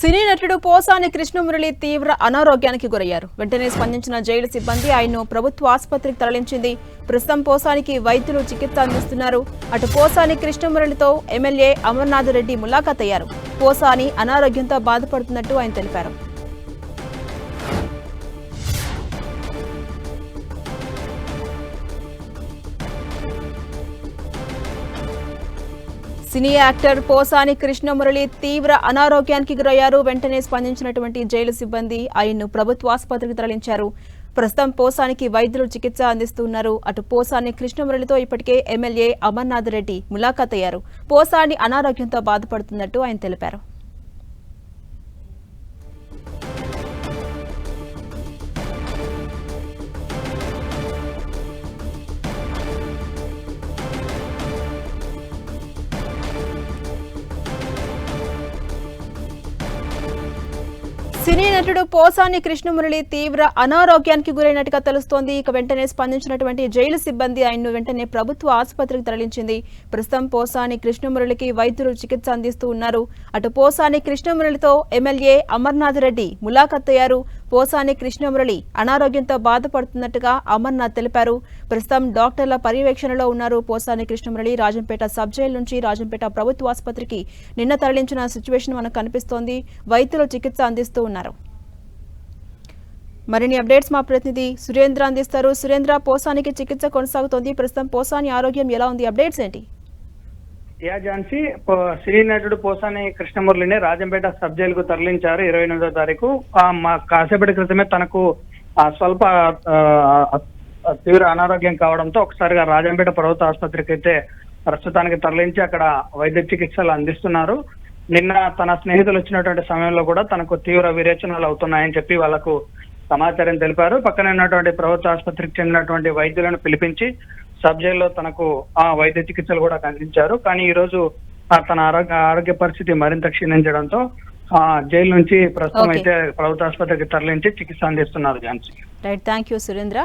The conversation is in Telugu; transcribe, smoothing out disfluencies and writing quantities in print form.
సినీ నటుడు పోసాని కృష్ణమురళి తీవ్ర అనారోగ్యానికి గురయ్యారు. వెంటనే స్పందించిన జైలు సిబ్బంది ఆయన్ను ప్రభుత్వ ఆసుపత్రికి తరలించింది. ప్రస్తుతం పోసానికి వైద్యులు చికిత్స అందిస్తున్నారు. అటు పోసాని కృష్ణమురళితో ఎమ్మెల్యే అమర్నాథ్ రెడ్డి ములాఖాత్ అయ్యారు. పోసాని అనారోగ్యంతో బాధపడుతున్నట్టు ఆయన తెలిపారు. సినీ యాక్టర్ పోసాని కృష్ణమురళి తీవ్ర అనారోగ్యానికి గురయ్యారు. వెంటనే స్పందించినటువంటి జైలు సిబ్బంది ఆయన్ను ప్రభుత్వ ఆసుపత్రికి తరలించారు. ప్రస్తుతం పోసానికి వైద్యులు చికిత్స అందిస్తున్నారు. అటు పోసాని కృష్ణమురళితో ఇప్పటికే ఎమ్మెల్యే అమర్నాథ్ రెడ్డి ములాఖాత్ అయ్యారు. పోసాని అనారోగ్యంతో బాధపడుతున్నట్టు ఆయన తెలిపారు. సినీ నటుడు పోసాని కృష్ణమురళి తీవ్ర అనారోగ్యానికి గురైనట్టుగా తెలుస్తోంది. ఇక వెంటనే స్పందించినటువంటి జైలు సిబ్బంది ఆయన్ను వెంటనే ప్రభుత్వ ఆసుపత్రికి తరలించింది. ప్రస్తుతం పోసాని కృష్ణమురళికి వైద్యులు చికిత్స అందిస్తూ ఉన్నారు. అటు పోసాని కృష్ణమురళితో ఎమ్మెల్యే అమర్నాథ్ రెడ్డి ములాఖాత్ అయ్యారు. పోసాని కృష్ణమురళి అనారోగ్యంతో బాధపడుతున్నట్టుగా అమర్నాథ్ తెలిపారు. ప్రస్తుతం డాక్టర్ల పర్యవేక్షణలో ఉన్నారు. పోసాని కృష్ణమురళి రాజంపేట సబ్ జైలు నుంచి రాజంపేట ప్రభుత్వ ఆసుపత్రికి నిన్న తరలించిన సిచ్యువేషన్ మనకు కనిపిస్తోంది. వైద్యులు చికిత్స అందిస్తూ ఉన్నారు. మరిన్ని అప్డేట్స్ మా ప్రతినిధి సురేంద్ర అందిస్తారు. సురేంద్ర, పోసానికి చికిత్స కొనసాగుతోంది. ప్రస్తుతం పోసాని ఆరోగ్యం ఎలా ఉంది? అప్డేట్స్ ఏంటి? ఝాన్సీ, సినీ నటుడు పోసాని కృష్ణమురళిని రాజంపేట సబ్ జైలుకు తరలించారు 28వ తారీఖు. కాసేపటి క్రితమే తనకు స్వల్ప తీవ్ర అనారోగ్యం కావడంతో ఒకసారిగా రాజంపేట ప్రభుత్వ ఆసుపత్రికి అయితే ప్రస్తుతానికి తరలించి అక్కడ వైద్య చికిత్సలు అందిస్తున్నారు. నిన్న తన స్నేహితులు వచ్చినటువంటి సమయంలో కూడా తనకు తీవ్ర విరేచనాలు అవుతున్నాయని చెప్పి వాళ్లకు సమాచారం తెలిపారు. పక్కన ఉన్నటువంటి ప్రభుత్వ ఆసుపత్రికి చెందినటువంటి వైద్యులను పిలిపించి సబ్ జైల్లో తనకు వైద్య చికిత్సలు కూడా అందించారు. కానీ ఈ రోజు తన ఆరోగ్య పరిస్థితి మరింత క్షీణించడంతో జైలు నుంచి ప్రస్తుతం అయితే ప్రభుత్వ ఆసుపత్రికి తరలించి చికిత్స అందిస్తున్నారు. Jhansi, right, thank you Surendra.